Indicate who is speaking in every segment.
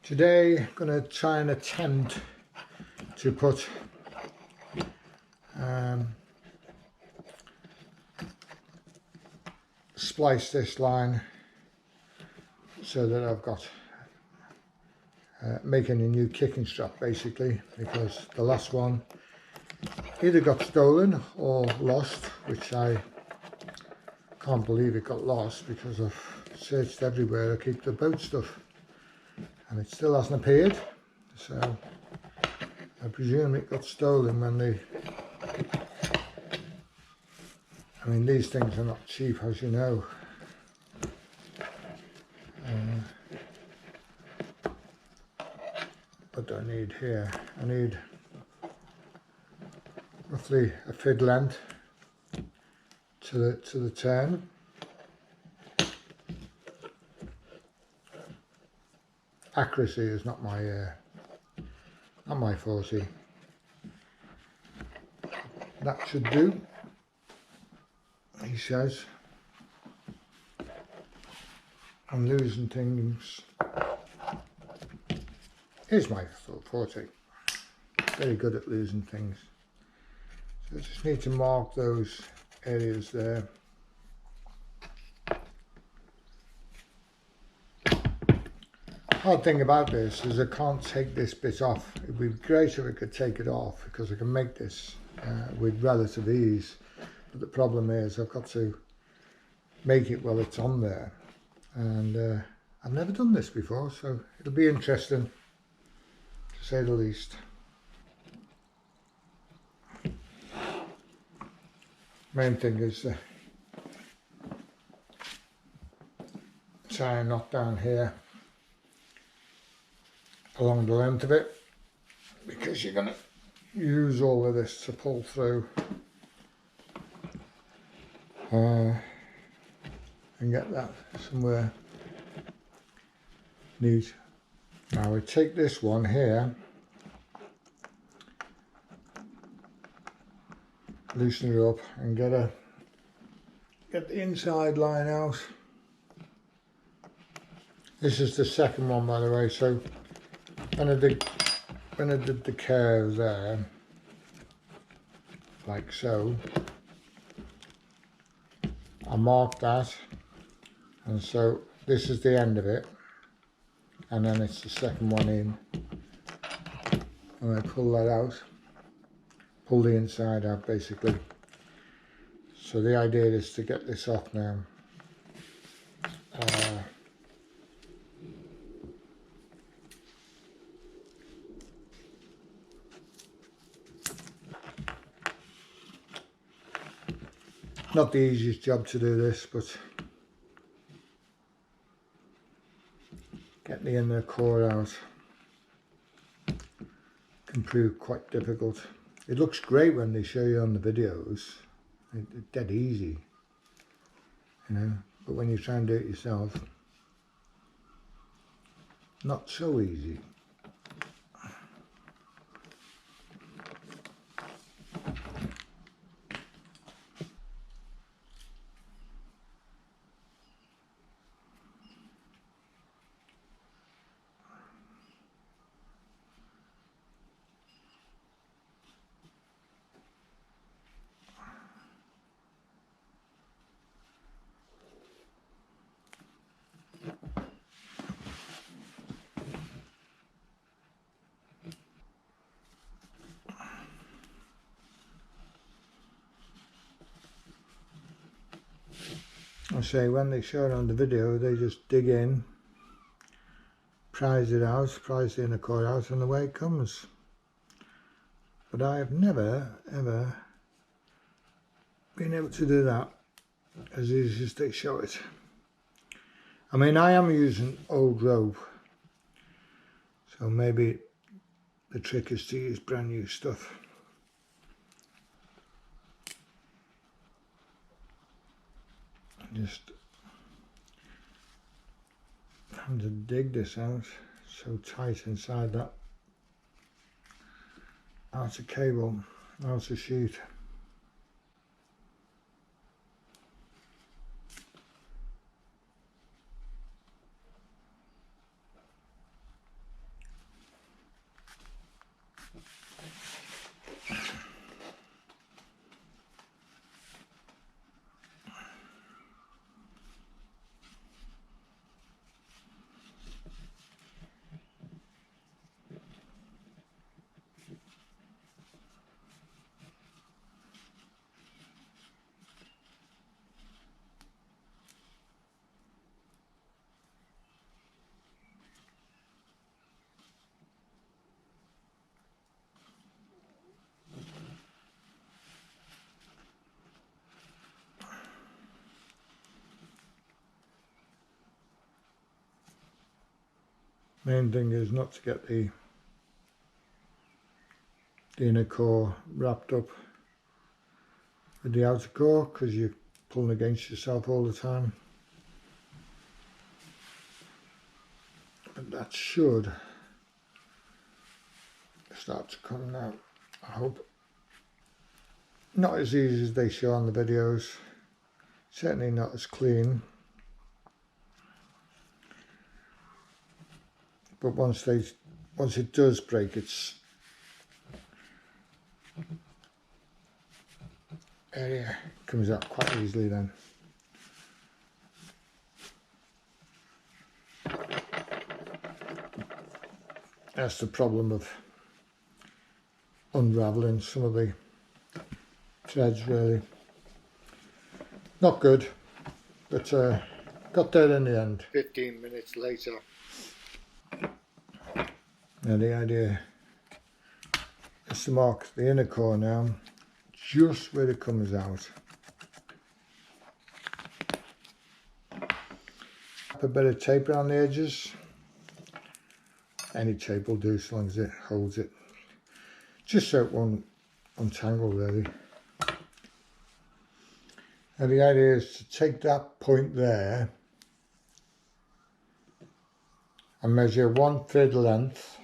Speaker 1: Today I'm going to try and attempt to put splice this line so that I've got making a new kicking strap basically, because the last one either got stolen or lost, which I can't believe it got lost because I've searched everywhere to keep the boat stuff and it still hasn't appeared, so I presume it got stolen when they... I mean, these things are not cheap, as you know. What do I need here? I need roughly a fid length to the turn. Accuracy is not my forte. That should do, he says. I'm losing things. Here's my forte. Very good at losing things. So I just need to mark those areas there. Hard thing about this is I can't take this bit off. It'd be great if I could take it off because I can make this with relative ease. But the problem is I've got to make it while it's on there. And I've never done this before, so it'll be interesting to say the least. Main thing is try and knock down here along the length of it, because you're going to use all of this to pull through and get that somewhere neat. Now I take this one here, loosen it up and get the inside line out. This is the second one, by the way, so when I did the curve there, like so, I marked that, and so this is the end of it, and then it's the second one in, and I pull that out, pull the inside out basically. So the idea is to get this off now. Not the easiest job to do this, but getting the inner core out can prove quite difficult. It looks great when they show you on the videos, it's dead easy, you know, but when you try and do it yourself, not so easy. I say, when they show it on the video, they just dig in, prise it out, prise the inner core out, and away it comes. But I have never, ever been able to do that as easy as they show it. I mean, I am using old rope, so maybe the trick is to use brand new stuff. Just having to dig this out so tight inside that outer cable, outer sheet. Main thing is not to get the inner core wrapped up with the outer core, because you're pulling against yourself all the time. But that should start to come now, I hope. Not as easy as they show on the videos, certainly not as clean, but once it does break, its area comes out quite easily then. That's the problem of unravelling some of the threads, really. Not good, but got there in the end. 15 minutes later. Now the idea is to mark the inner core now, just where it comes out. A bit of tape around the edges. Any tape will do, as long as it holds it. Just so it won't untangle, really. And the idea is to take that point there and measure 1 thread length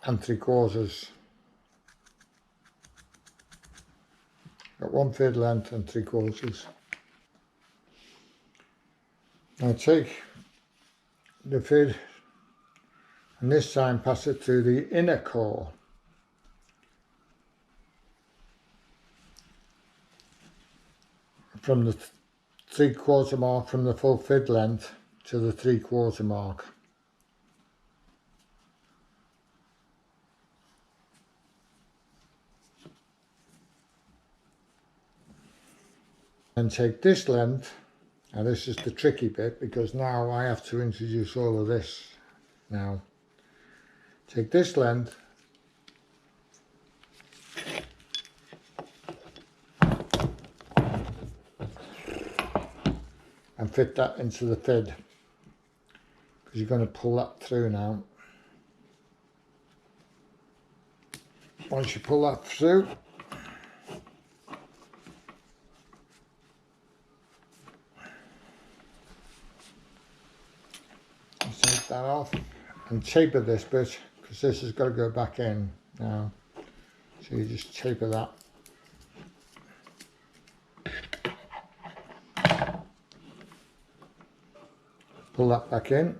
Speaker 1: and 3/4. Got 1 thread length and 3/4. Now take the thread and this time pass it through the inner core. From the 3/4 mark from the full thread length to the 3/4 mark. And take this length, and this is the tricky bit, because now I have to introduce all of this now. Take this length and fit that into the thread, because you're going to pull that through now. Once you pull that through, take that off and taper this bit, because this has got to go back in now. So you just taper that. Pull that back in.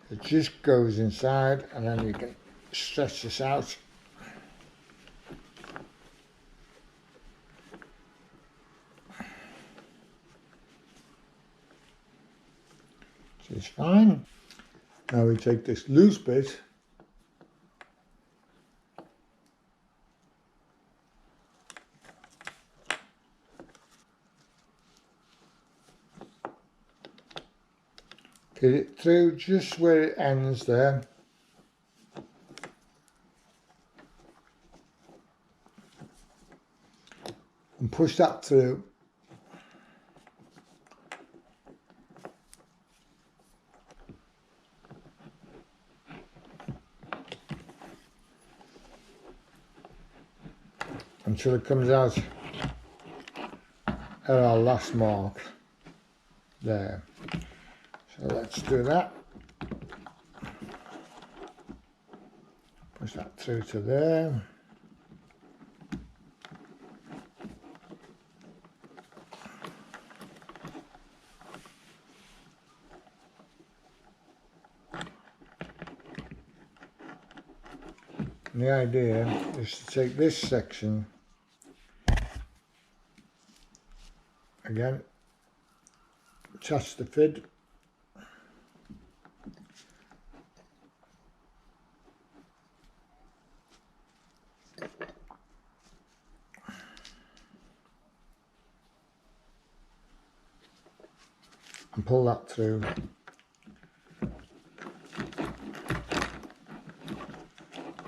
Speaker 1: It just goes inside, and then you can stretch this out. So it's fine. Now we take this loose bit get it through just where it ends there. And push that through. Until it comes out at our last mark there. So let's do that. Push that through to there. And the idea is to take this section again, attach the fid, and pull that through.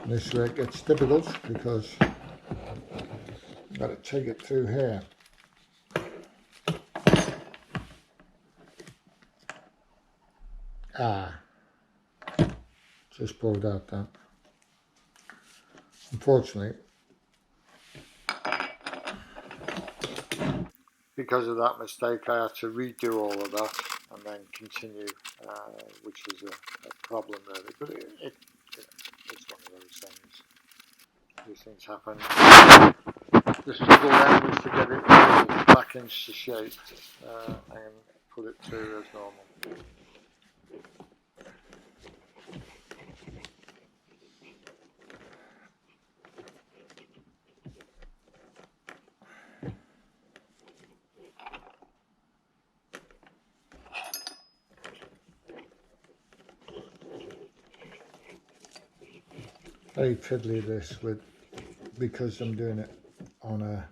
Speaker 1: This way it gets difficult because you've got to take it through here. Just pulled out that. Unfortunately, because of that mistake, I had to redo all of that and then continue, which was a problem really. But it's one of those things. These things happen. The struggle then was to get it back into shape and put it through as normal. Very fiddly this because I'm doing it on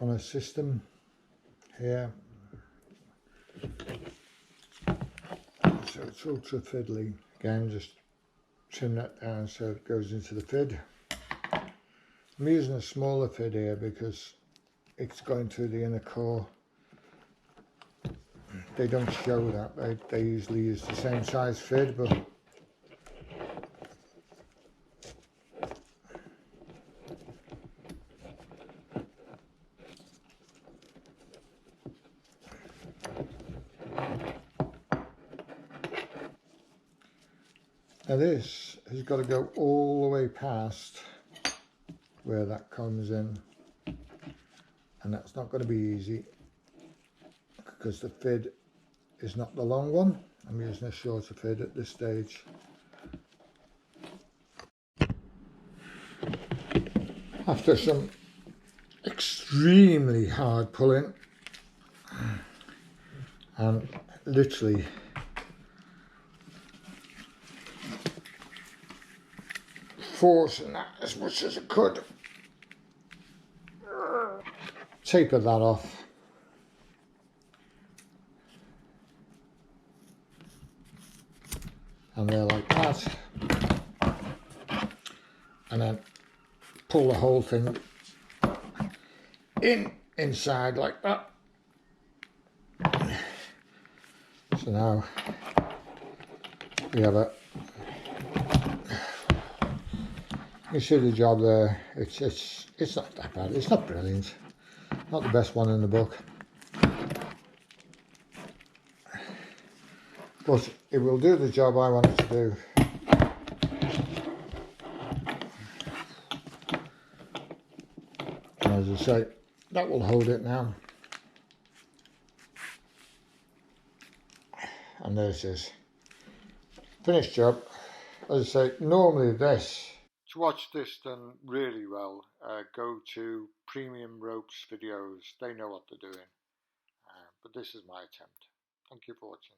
Speaker 1: a system here, so it's ultra fiddly. Again, just trim that down so it goes into the fid. I'm using a smaller fid here because it's going through the inner core. They don't show that, they usually use the same size fid, but now this has got to go all the way past where that comes in, and that's not going to be easy because the fid is not the long one. I'm using a shorter fid at this stage. After some extremely hard pulling and literally forcing that as much as I could, taper that off. And there like that, and then pull the whole thing inside like that. So now we have you see the job there. It's not that bad. It's not brilliant. Not the best one in the book, but it will do the job I want it to do. And as I say, that will hold it now. And there's this finished job. As I say, normally this, to watch this done really well, go to Premium Ropes videos. They know what they're doing. But this is my attempt. Thank you for watching.